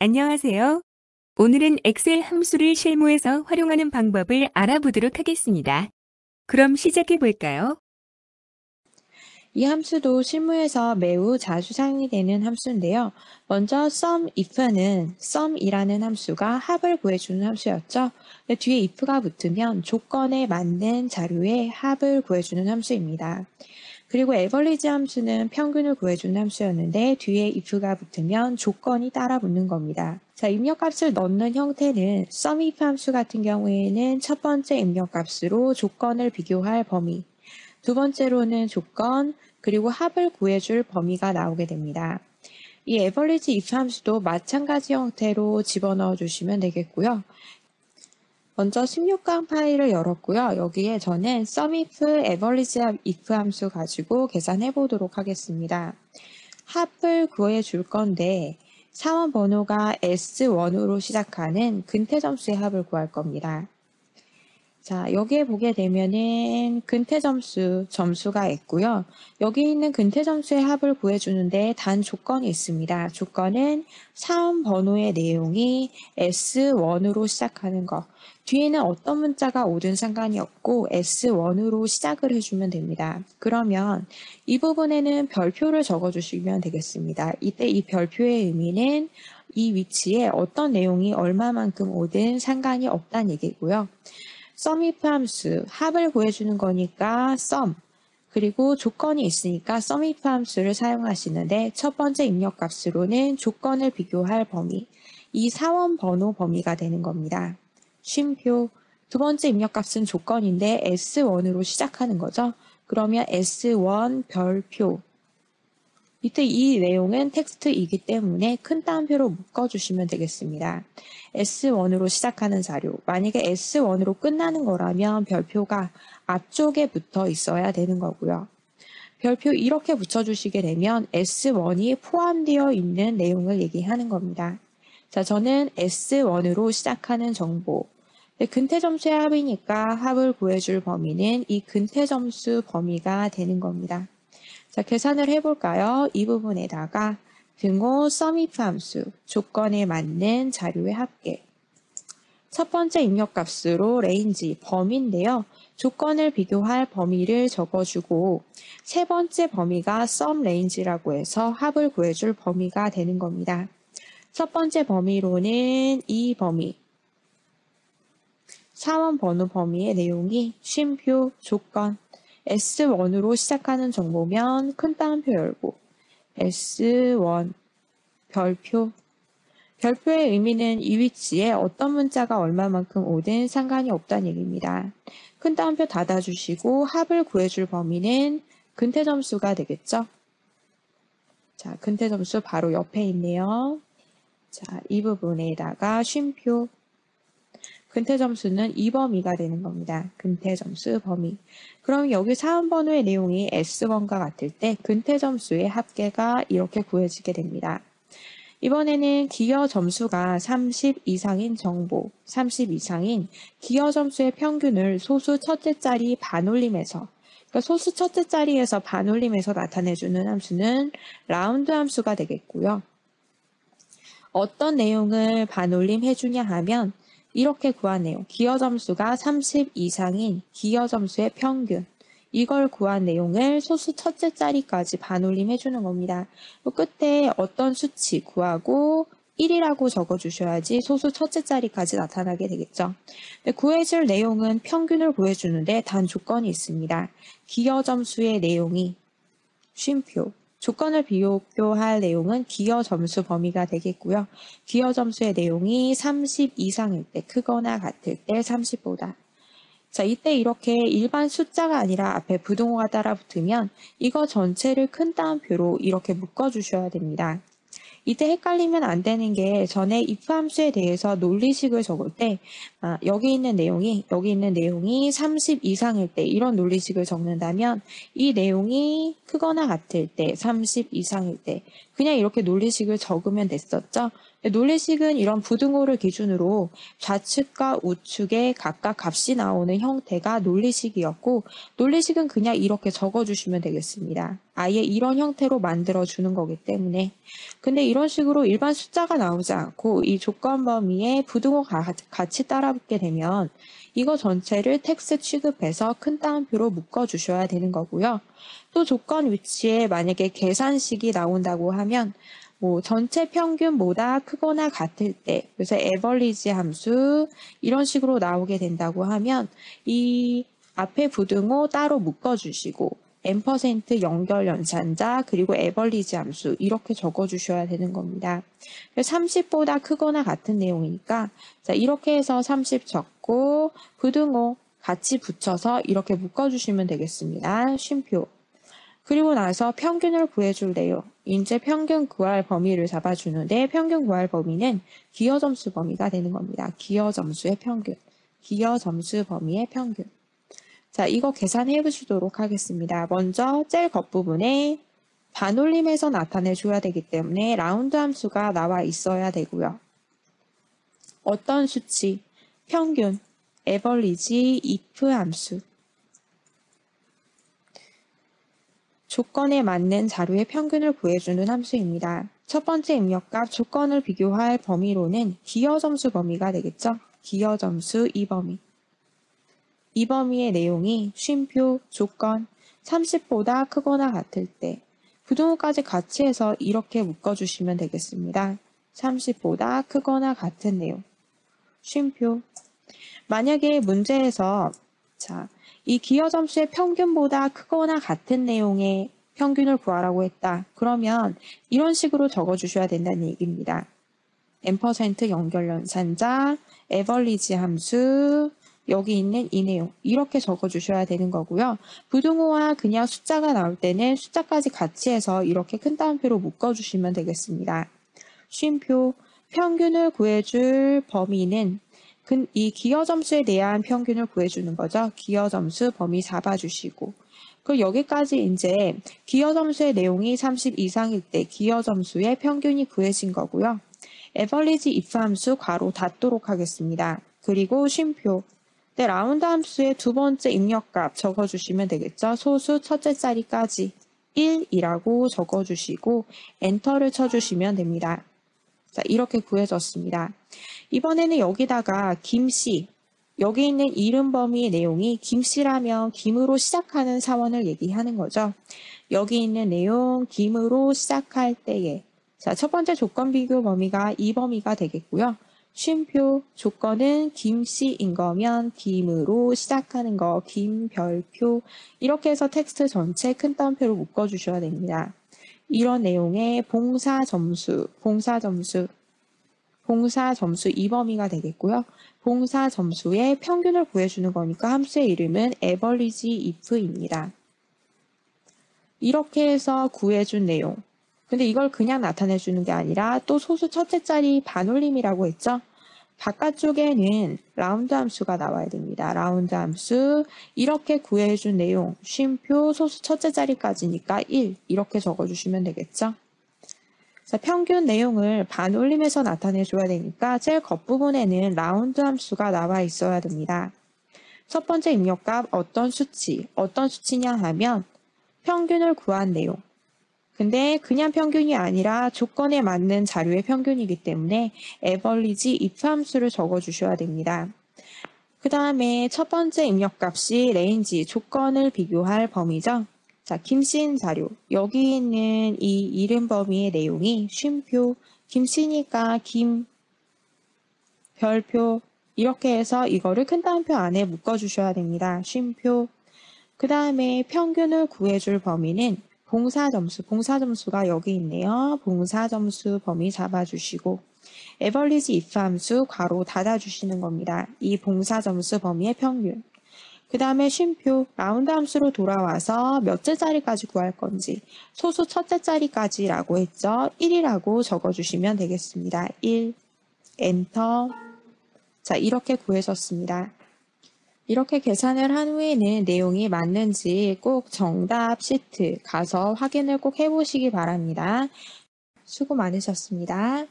안녕하세요. 오늘은 엑셀 함수를 실무에서 활용하는 방법을 알아보도록 하겠습니다. 그럼 시작해 볼까요? 이 함수도 실무에서 매우 자주 사용이 되는 함수인데요. 먼저 if는 sum이라는 함수가 합을 구해주는 함수였죠. 뒤에 if가 붙으면 조건에 맞는 자료의 합을 구해주는 함수입니다. 그리고 average 함수는 평균을 구해주는 함수였는데 뒤에 if가 붙으면 조건이 따라 붙는 겁니다. 자, 입력값을 넣는 형태는 sumif 함수 같은 경우에는 첫 번째 입력값으로 조건을 비교할 범위, 두 번째로는 조건, 그리고 합을 구해줄 범위가 나오게 됩니다. 이 average if 함수도 마찬가지 형태로 집어넣어 주시면 되겠고요. 먼저 16강 파일을 열었고요. 여기에 저는 sumif average if 함수 가지고 계산해 보도록 하겠습니다. 합을 구해 줄 건데 사원 번호가 S1으로 시작하는 근태 점수의 합을 구할 겁니다. 자, 여기에 보게 되면은 근태 점수가 있고요. 여기 있는 근태 점수의 합을 구해주는데 단 조건이 있습니다. 조건은 사원 번호의 내용이 S1으로 시작하는 거. 뒤에는 어떤 문자가 오든 상관이 없고 S1으로 시작을 해주면 됩니다. 그러면 이 부분에는 별표를 적어주시면 되겠습니다. 이때 이 별표의 의미는 이 위치에 어떤 내용이 얼마만큼 오든 상관이 없다는 얘기고요. sumif 함수, 합을 구해주는 거니까 sum, 그리고 조건이 있으니까 sumif 함수를 사용하시는데 첫 번째 입력값으로는 조건을 비교할 범위, 이 사원 번호 범위가 되는 겁니다. 쉼표, 두 번째 입력값은 조건인데 S1으로 시작하는 거죠. 그러면 S1 별표, 이때 이 내용은 텍스트이기 때문에 큰 따옴표로 묶어주시면 되겠습니다. S1으로 시작하는 자료, 만약에 S1으로 끝나는 거라면 별표가 앞쪽에 붙어 있어야 되는 거고요. 별표 이렇게 붙여주시게 되면 S1이 포함되어 있는 내용을 얘기하는 겁니다. 자, 저는 S1으로 시작하는 정보, 근태점수의 합이니까 합을 구해줄 범위는 이 근태점수 범위가 되는 겁니다. 자, 계산을 해볼까요? 이 부분에다가 등호 sumif 함수, 조건에 맞는 자료의 합계. 첫 번째 입력값으로 range, 범위인데요. 조건을 비교할 범위를 적어주고 세 번째 범위가 sum range라고 해서 합을 구해줄 범위가 되는 겁니다. 첫 번째 범위로는 이 범위, 사원 번호 범위의 내용이 쉼표, 조건, S1으로 시작하는 정보면 큰 따옴표 열고 S1 별표, 별표의 의미는 이 위치에 어떤 문자가 얼마만큼 오든 상관이 없다는 얘기입니다. 큰 따옴표 닫아주시고 합을 구해줄 범위는 근태 점수가 되겠죠. 자, 근태 점수 바로 옆에 있네요. 자, 이 부분에다가 쉼표, 근태 점수는 이 범위가 되는 겁니다. 근태 점수 범위. 그럼 여기 사원 번호의 내용이 S1과 같을 때 근태 점수의 합계가 이렇게 구해지게 됩니다. 이번에는 기여 점수가 30 이상인 정보, 30 이상인 기여 점수의 평균을 소수 첫째 자리 반올림에서, 그러니까 소수 첫째 자리에서 반올림에서 나타내주는 함수는 라운드 함수가 되겠고요. 어떤 내용을 반올림 해주냐 하면 이렇게 구하네요. 기여 점수가 30 이상인 기여 점수의 평균. 이걸 구한 내용을 소수 첫째 자리까지 반올림 해주는 겁니다. 끝에 어떤 수치 구하고 1이라고 적어주셔야지 소수 첫째 자리까지 나타나게 되겠죠. 구해줄 내용은 평균을 구해주는데 단 조건이 있습니다. 기여 점수의 내용이 쉼표, 조건을 비교할 내용은 기여 점수 범위가 되겠고요. 기여 점수의 내용이 30 이상일 때, 크거나 같을 때 30보다. 자, 이때 이렇게 일반 숫자가 아니라 앞에 부등호가 따라 붙으면 이거 전체를 큰 따옴표로 이렇게 묶어주셔야 됩니다. 이때 헷갈리면 안 되는 게 전에 if 함수에 대해서 논리식을 적을 때 여기 있는 내용이 30 이상일 때 이런 논리식을 적는다면 이 내용이 크거나 같을 때 30 이상일 때 그냥 이렇게 논리식을 적으면 됐었죠. 논리식은 이런 부등호를 기준으로 좌측과 우측에 각각 값이 나오는 형태가 논리식이었고 논리식은 그냥 이렇게 적어주시면 되겠습니다. 아예 이런 형태로 만들어주는 거기 때문에. 근데 이런 식으로 일반 숫자가 나오지 않고 이 조건 범위에 부등호가 같이 따라붙게 되면 이거 전체를 텍스트 취급해서 큰 따옴표로 묶어주셔야 되는 거고요. 또 조건 위치에 만약에 계산식이 나온다고 하면 뭐 전체 평균보다 크거나 같을 때, 그래서 에버리지 함수 이런 식으로 나오게 된다고 하면 이 앞에 부등호 따로 묶어주시고 앰퍼센트 연결 연산자 그리고 에버리지 함수 이렇게 적어주셔야 되는 겁니다. 30보다 크거나 같은 내용이니까 자 이렇게 해서 30 적고 부등호 같이 붙여서 이렇게 묶어주시면 되겠습니다. 쉼표. 그리고 나서 평균을 구해줄래요. 이제 평균 구할 범위를 잡아주는데 평균 구할 범위는 기여 점수 범위가 되는 겁니다. 기여 점수의 평균. 기여 점수 범위의 평균. 자, 이거 계산해 보시도록 하겠습니다. 먼저 젤 겉부분에 반올림해서 나타내 줘야 되기 때문에 라운드 함수가 나와 있어야 되고요. 어떤 수치? 평균, 에버리지, if 함수. 조건에 맞는 자료의 평균을 구해주는 함수입니다. 첫 번째 입력값 조건을 비교할 범위로는 기여 점수 범위가 되겠죠? 기여 점수 이 범위. 이 범위의 내용이 쉼표, 조건, 30보다 크거나 같을 때 부등호까지 같이 해서 이렇게 묶어주시면 되겠습니다. 30보다 크거나 같은 내용. 쉼표. 만약에 문제에서 이 기여 점수의 평균보다 크거나 같은 내용의 평균을 구하라고 했다. 그러면 이런 식으로 적어주셔야 된다는 얘기입니다. 앰퍼센트 연결 연산자, 에버리지 함수, 여기 있는 이 내용 이렇게 적어주셔야 되는 거고요. 부등호와 그냥 숫자가 나올 때는 숫자까지 같이 해서 이렇게 큰 따옴표로 묶어주시면 되겠습니다. 쉼표, 평균을 구해줄 범위는 이 기여 점수에 대한 평균을 구해주는 거죠. 기여 점수 범위 잡아주시고 그리고 여기까지 이제 기여 점수의 내용이 30 이상일 때 기여 점수의 평균이 구해진 거고요. 에버리지 if 함수 괄호 닫도록 하겠습니다. 그리고 쉼표. 네, 라운드 함수의 두 번째 입력값 적어주시면 되겠죠. 소수 첫째 자리까지 1이라고 적어주시고 엔터를 쳐주시면 됩니다. 자, 이렇게 구해졌습니다. 이번에는 여기다가 김씨, 여기 있는 이름 범위의 내용이 김씨라면 김으로 시작하는 사원을 얘기하는 거죠. 여기 있는 내용 김으로 시작할 때에 자, 첫 번째 조건 비교 범위가 이 범위가 되겠고요. 쉼표, 조건은 김씨인 거면 김으로 시작하는 거, 김별표 이렇게 해서 텍스트 전체 큰 따옴표로 묶어주셔야 됩니다. 이런 내용의 봉사 점수 이 범위가 되겠고요. 봉사 점수의 평균을 구해주는 거니까 함수의 이름은 average if입니다. 이렇게 해서 구해준 내용. 근데 이걸 그냥 나타내주는 게 아니라 또 소수 첫째 자리 반올림이라고 했죠. 바깥쪽에는 라운드 함수가 나와야 됩니다. 라운드 함수 이렇게 구해준 내용 쉼표 소수 첫째 자리까지니까 1 이렇게 적어주시면 되겠죠. 자, 평균 내용을 반올림해서 나타내줘야 되니까 제일 겉부분에는 라운드 함수가 나와 있어야 됩니다. 첫 번째 입력값 어떤 수치냐 하면 평균을 구한 내용. 근데 그냥 평균이 아니라 조건에 맞는 자료의 평균이기 때문에 에버리지 if 함수를 적어주셔야 됩니다. 그 다음에 첫 번째 입력값이 레인지, 조건을 비교할 범위죠. 자, 김씨인 자료. 여기 있는 이 이름 범위의 내용이 쉼표, 김씨니까 김, 별표 이렇게 해서 이거를 큰 따옴표 안에 묶어주셔야 됩니다. 쉼표. 그 다음에 평균을 구해줄 범위는 봉사점수가 여기 있네요. 봉사점수 범위 잡아주시고 에버리지 if 함수 괄호 닫아주시는 겁니다. 이 봉사점수 범위의 평균. 그 다음에 쉼표, 라운드 함수로 돌아와서 몇째 자리까지 구할 건지 소수 첫째 자리까지라고 했죠. 1이라고 적어주시면 되겠습니다. 1, 엔터. 자, 이렇게 구해졌습니다. 이렇게 계산을 한 후에는 내용이 맞는지 꼭 정답 시트 가서 확인을 꼭 해보시기 바랍니다. 수고 많으셨습니다.